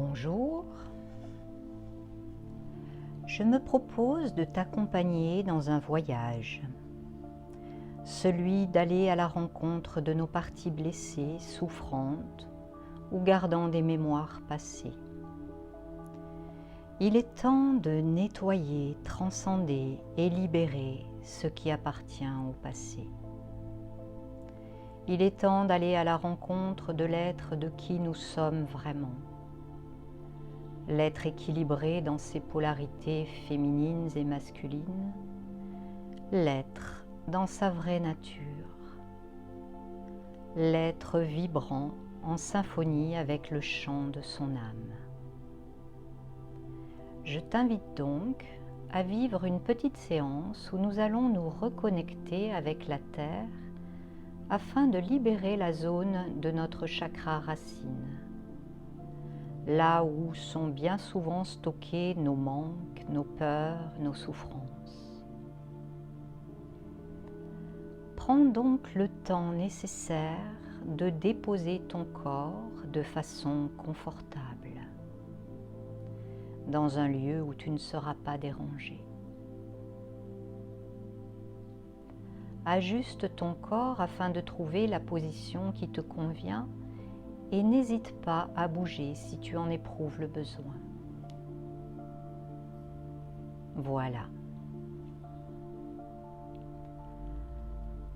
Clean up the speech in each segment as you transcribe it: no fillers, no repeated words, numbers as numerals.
Bonjour, je me propose de t'accompagner dans un voyage, celui d'aller à la rencontre de nos parties blessées, souffrantes ou gardant des mémoires passées. Il est temps de nettoyer, transcender et libérer ce qui appartient au passé. Il est temps d'aller à la rencontre de l'être de qui nous sommes vraiment. L'être équilibré dans ses polarités féminines et masculines, l'être dans sa vraie nature, l'être vibrant en symphonie avec le chant de son âme. Je t'invite donc à vivre une petite séance où nous allons nous reconnecter avec la Terre afin de libérer la zone de notre chakra racine, là où sont bien souvent stockés nos manques, nos peurs, nos souffrances. Prends donc le temps nécessaire de déposer ton corps de façon confortable, dans un lieu où tu ne seras pas dérangé. Ajuste ton corps afin de trouver la position qui te convient et n'hésite pas à bouger si tu en éprouves le besoin. Voilà.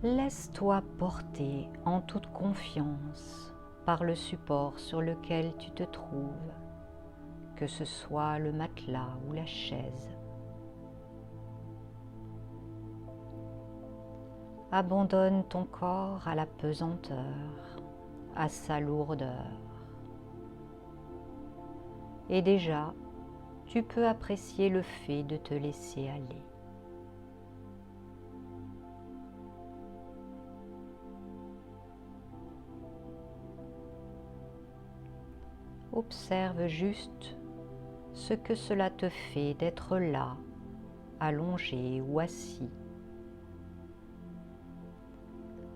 Laisse-toi porter en toute confiance par le support sur lequel tu te trouves, que ce soit le matelas ou la chaise. Abandonne ton corps à la pesanteur, à sa lourdeur. Et déjà, tu peux apprécier le fait de te laisser aller. Observe juste ce que cela te fait d'être là, allongé ou assis.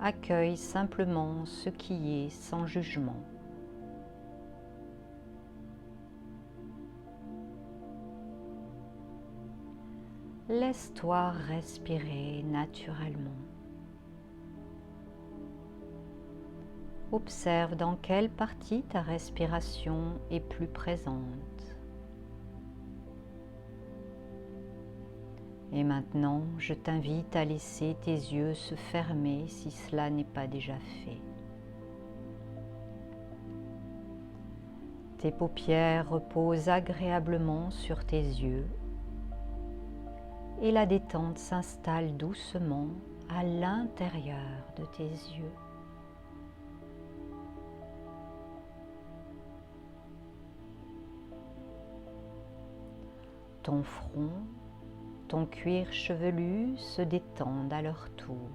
Accueille simplement ce qui est sans jugement. Laisse-toi respirer naturellement. Observe dans quelle partie ta respiration est plus présente. Et maintenant, je t'invite à laisser tes yeux se fermer si cela n'est pas déjà fait. Tes paupières reposent agréablement sur tes yeux et la détente s'installe doucement à l'intérieur de tes yeux. Ton front, ton cuir chevelu se détendent à leur tour.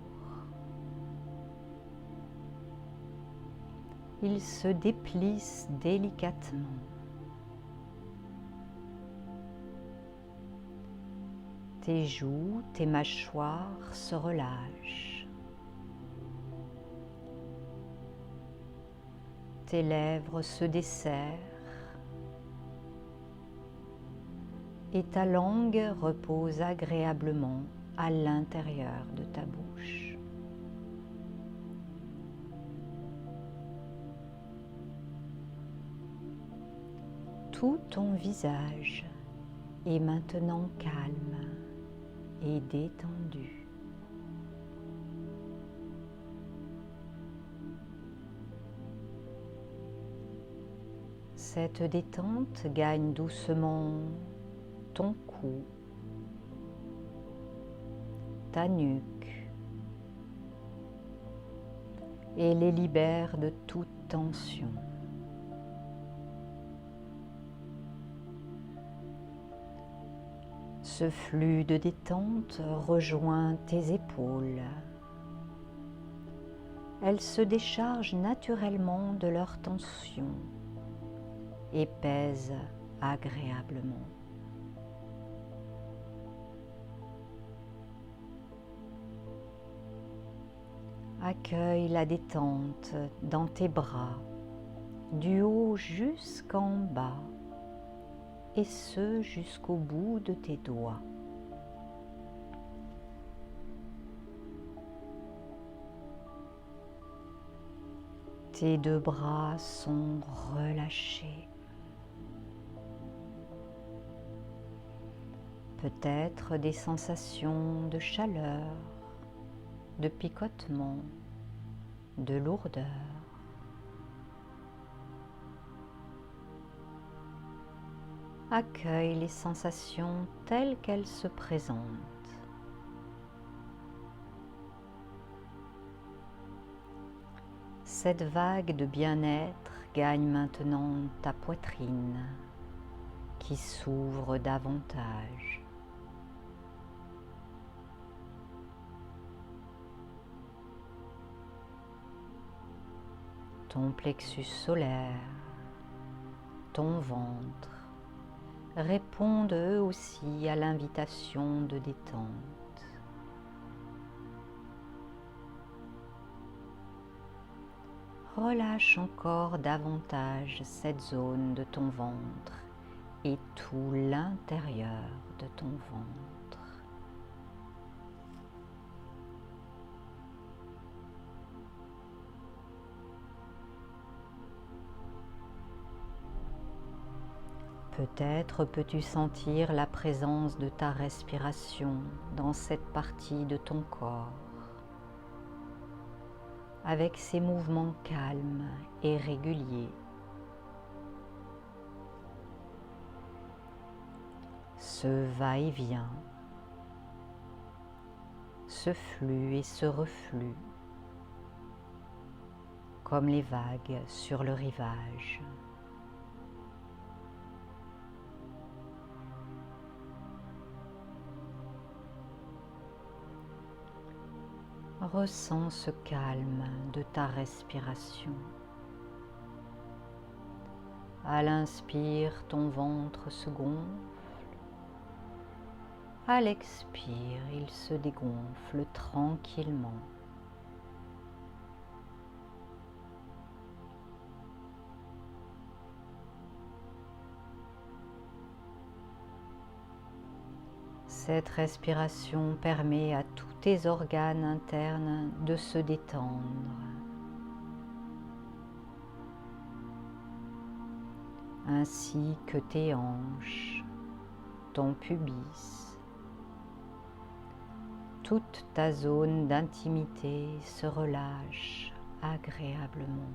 Ils se déplissent délicatement. Tes joues, tes mâchoires se relâchent. Tes lèvres se desserrent. Et ta langue repose agréablement à l'intérieur de ta bouche. Tout ton visage est maintenant calme et détendu. Cette détente gagne doucement ton cou, ta nuque et les libère de toute tension. Ce flux de détente rejoint tes épaules. Elles se déchargent naturellement de leur tension et pèsent agréablement. Accueille la détente dans tes bras, du haut jusqu'en bas, et ce jusqu'au bout de tes doigts. Tes deux bras sont relâchés. Peut-être des sensations de chaleur, de picotement, de lourdeur. Accueille les sensations telles qu'elles se présentent. Cette vague de bien-être gagne maintenant ta poitrine qui s'ouvre davantage. Ton plexus solaire, ton ventre répondent eux aussi à l'invitation de détente. Relâche encore davantage cette zone de ton ventre et tout l'intérieur de ton ventre. Peut-être peux-tu sentir la présence de ta respiration dans cette partie de ton corps, avec ses mouvements calmes et réguliers. Ce va-et-vient, ce flux et ce reflux, comme les vagues sur le rivage. Ressens ce calme de ta respiration. À l'inspire, ton ventre se gonfle. À l'expire, il se dégonfle tranquillement. Cette respiration permet à tous tes organes internes de se détendre. Ainsi que tes hanches, ton pubis. Toute ta zone d'intimité se relâche agréablement.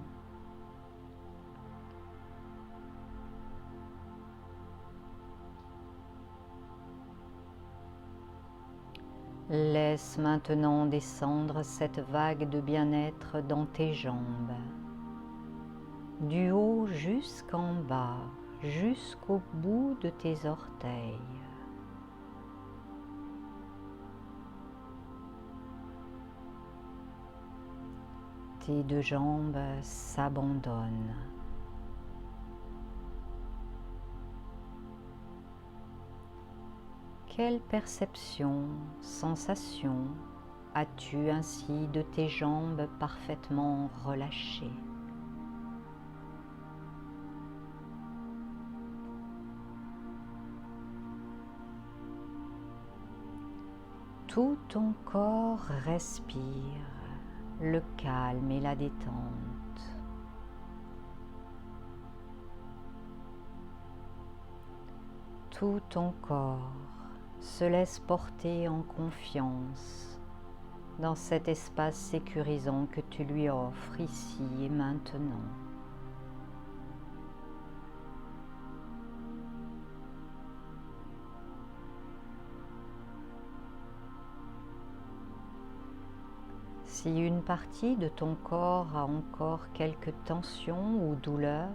Laisse maintenant descendre cette vague de bien-être dans tes jambes, du haut jusqu'en bas, jusqu'au bout de tes orteils. Tes deux jambes s'abandonnent. Quelle perception, sensation as-tu ainsi de tes jambes parfaitement relâchées? Tout ton corps respire le calme et la détente. Tout ton corps se laisse porter en confiance dans cet espace sécurisant que tu lui offres ici et maintenant. Si une partie de ton corps a encore quelques tensions ou douleurs,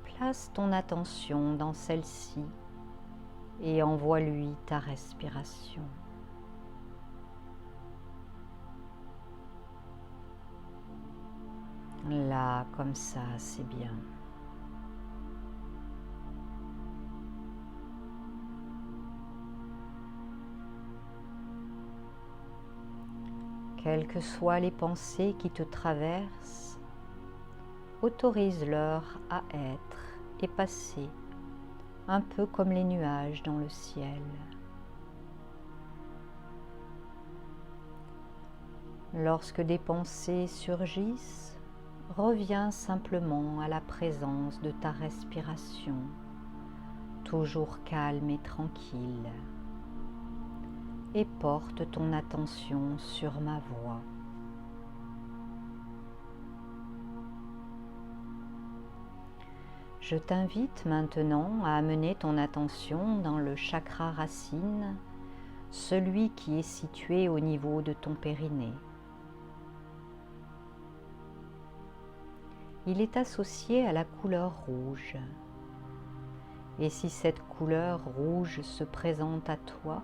place ton attention dans celle-ci et envoie-lui ta respiration. Là, comme ça, c'est bien. Quelles que soient les pensées qui te traversent, autorise-leur à être et passer, un peu comme les nuages dans le ciel. Lorsque des pensées surgissent, reviens simplement à la présence de ta respiration, toujours calme et tranquille, et porte ton attention sur ma voix. Je t'invite maintenant à amener ton attention dans le chakra racine, celui qui est situé au niveau de ton périnée. Il est associé à la couleur rouge. Et si cette couleur rouge se présente à toi,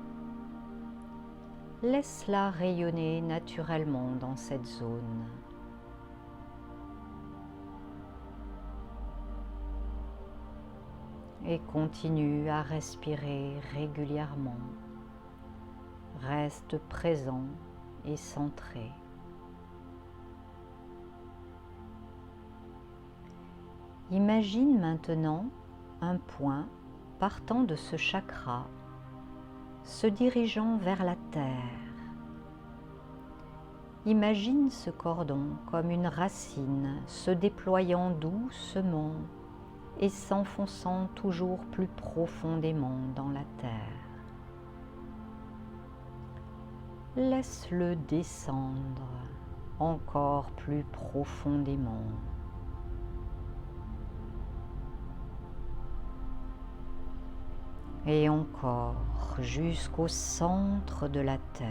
laisse-la rayonner naturellement dans cette zone. Et continue à respirer régulièrement. Reste présent et centré. Imagine maintenant un point partant de ce chakra, se dirigeant vers la terre. Imagine ce cordon comme une racine se déployant doucement et s'enfonçant toujours plus profondément dans la terre. Laisse-le descendre encore plus profondément. Et encore jusqu'au centre de la terre.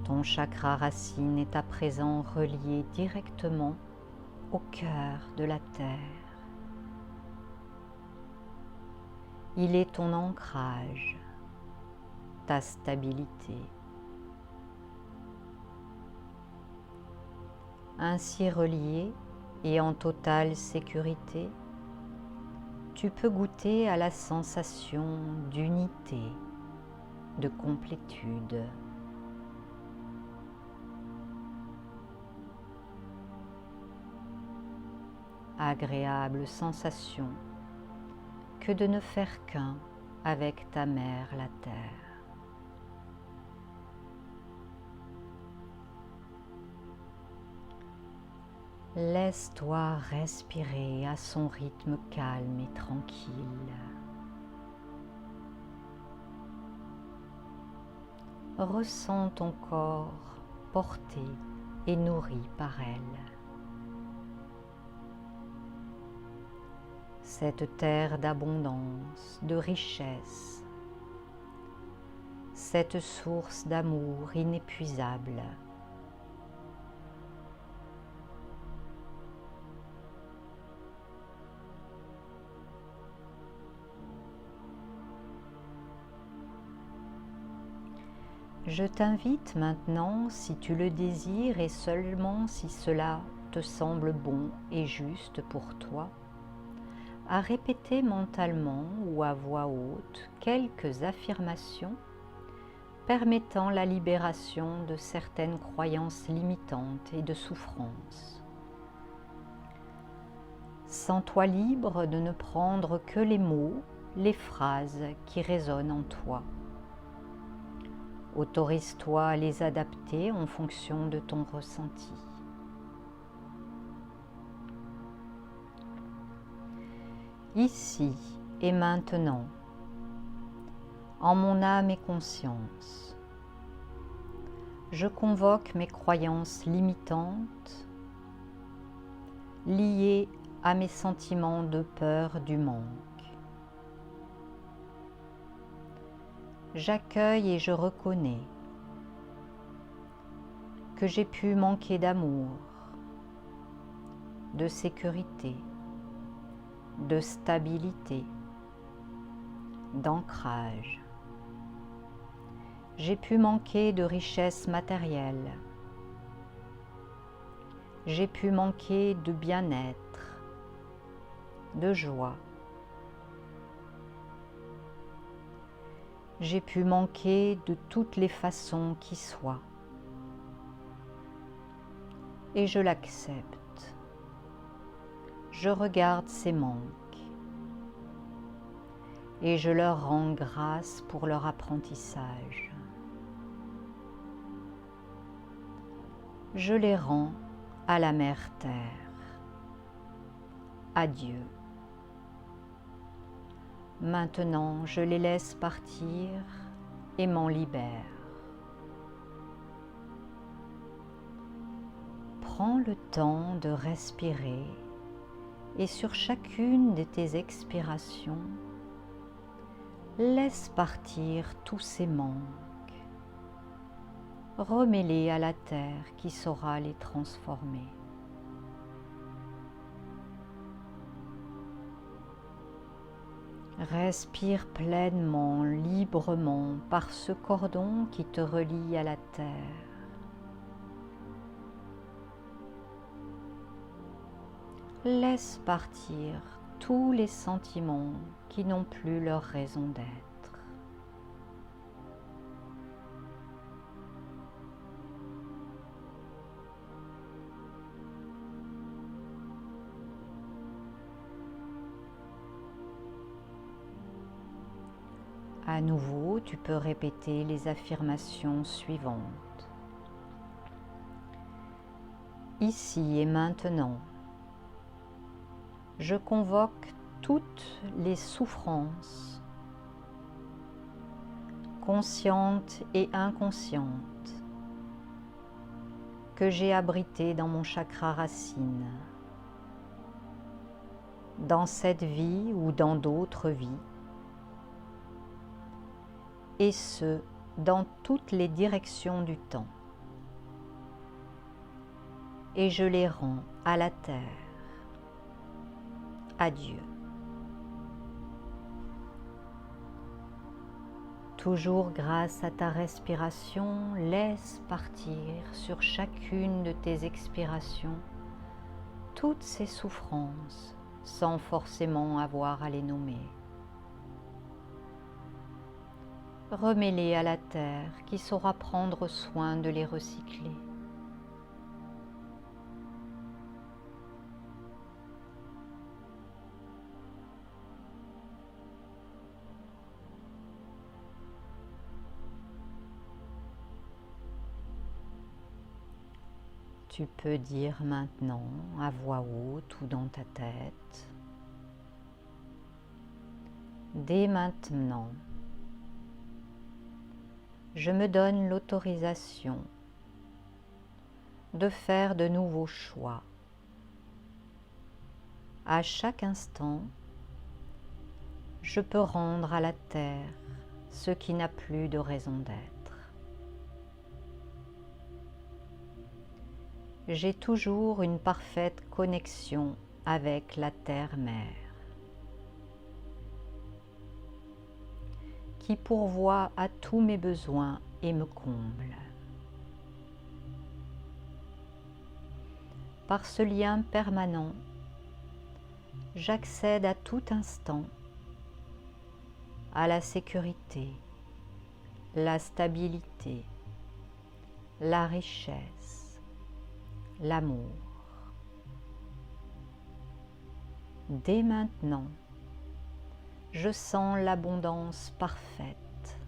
Ton chakra racine est à présent relié directement au cœur de la terre. Il est ton ancrage, ta stabilité. Ainsi relié et en totale sécurité, tu peux goûter à la sensation d'unité, de complétude. Agréable sensation que de ne faire qu'un avec ta mère la terre. Laisse-toi respirer à son rythme calme et tranquille. Ressens ton corps porté et nourri par elle. Cette terre d'abondance, de richesse, cette source d'amour inépuisable. Je t'invite maintenant, si tu le désires et seulement si cela te semble bon et juste pour toi, à répéter mentalement ou à voix haute quelques affirmations permettant la libération de certaines croyances limitantes et de souffrances. Sens-toi libre de ne prendre que les mots, les phrases qui résonnent en toi. Autorise-toi à les adapter en fonction de ton ressenti. Ici et maintenant, en mon âme et conscience, je convoque mes croyances limitantes liées à mes sentiments de peur du manque. J'accueille et je reconnais que j'ai pu manquer d'amour, de sécurité, de stabilité, d'ancrage. J'ai pu manquer de richesse matérielle. J'ai pu manquer de bien-être, de joie. J'ai pu manquer de toutes les façons qui soient. Et je l'accepte. Je regarde ces manques. Et je leur rends grâce pour leur apprentissage. Je les rends à la Mère Terre, à Dieu. Maintenant, je les laisse partir et m'en libère. Prends le temps de respirer et sur chacune de tes expirations, laisse partir tous ces manques. Remets-les à la terre qui saura les transformer. Respire pleinement, librement par ce cordon qui te relie à la terre. Laisse partir tous les sentiments qui n'ont plus leur raison d'être. À nouveau, tu peux répéter les affirmations suivantes. Ici et maintenant, je convoque toutes les souffrances, conscientes et inconscientes, que j'ai abritées dans mon chakra racine, dans cette vie ou dans d'autres vies, et ce, dans toutes les directions du temps. Et je les rends à la terre, à Dieu. Toujours grâce à ta respiration, laisse partir sur chacune de tes expirations toutes ces souffrances sans forcément avoir à les nommer. Remets-les à la terre qui saura prendre soin de les recycler. Tu peux dire maintenant à voix haute ou dans ta tête, dès maintenant, je me donne l'autorisation de faire de nouveaux choix. À chaque instant, je peux rendre à la terre ce qui n'a plus de raison d'être. J'ai toujours une parfaite connexion avec la terre-mère, qui pourvoit à tous mes besoins et me comble. Par ce lien permanent, j'accède à tout instant à la sécurité, la stabilité, la richesse, l'amour. Dès maintenant, je sens l'abondance parfaite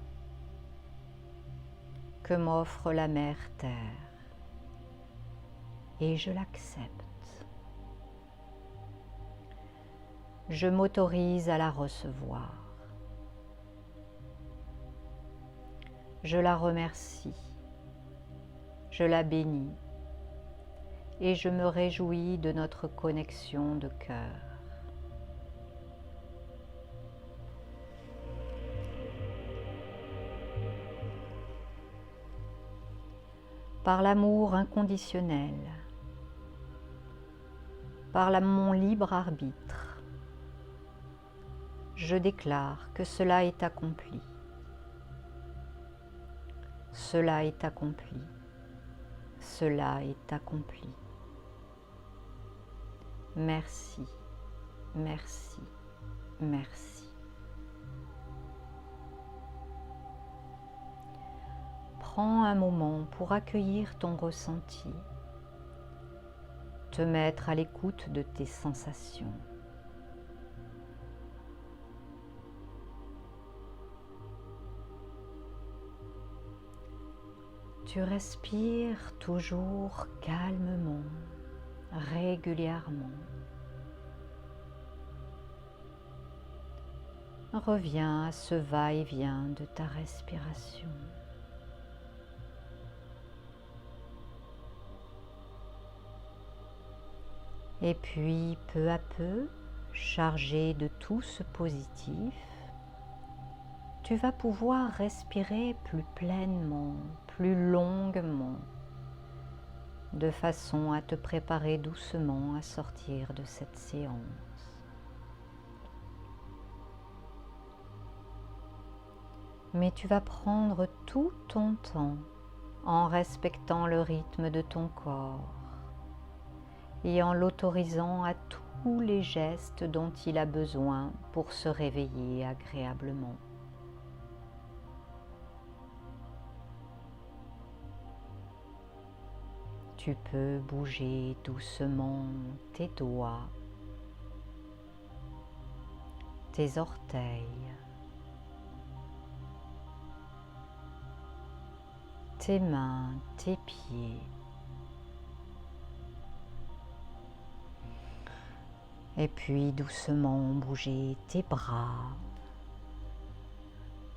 que m'offre la Mère Terre et je l'accepte. Je m'autorise à la recevoir. Je la remercie, je la bénis et je me réjouis de notre connexion de cœur. Par l'amour inconditionnel, par mon libre arbitre, je déclare que cela est accompli. Cela est accompli. Cela est accompli. Merci, merci, merci. prends un moment pour accueillir ton ressenti, te mettre à l'écoute de tes sensations. Tu respires toujours calmement, régulièrement. Reviens à ce va-et-vient de ta respiration. Et puis, peu à peu, chargé de tout ce positif, tu vas pouvoir respirer plus pleinement, plus longuement, de façon à te préparer doucement à sortir de cette séance. Mais tu vas prendre tout ton temps en respectant le rythme de ton corps et en l'autorisant à tous les gestes dont il a besoin pour se réveiller agréablement. Tu peux bouger doucement tes doigts, tes orteils, tes mains, tes pieds. Et puis doucement bouger tes bras,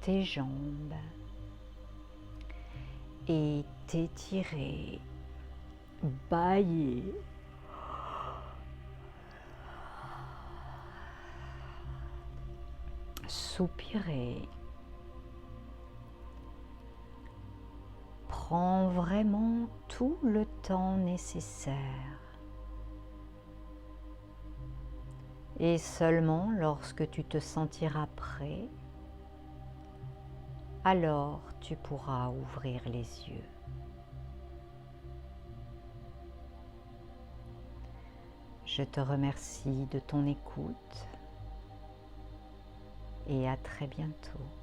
tes jambes et t'étirer, bâiller. Soupirer. Prends vraiment tout le temps nécessaire. Et seulement lorsque tu te sentiras prêt, alors tu pourras ouvrir les yeux. Je te remercie de ton écoute et à très bientôt.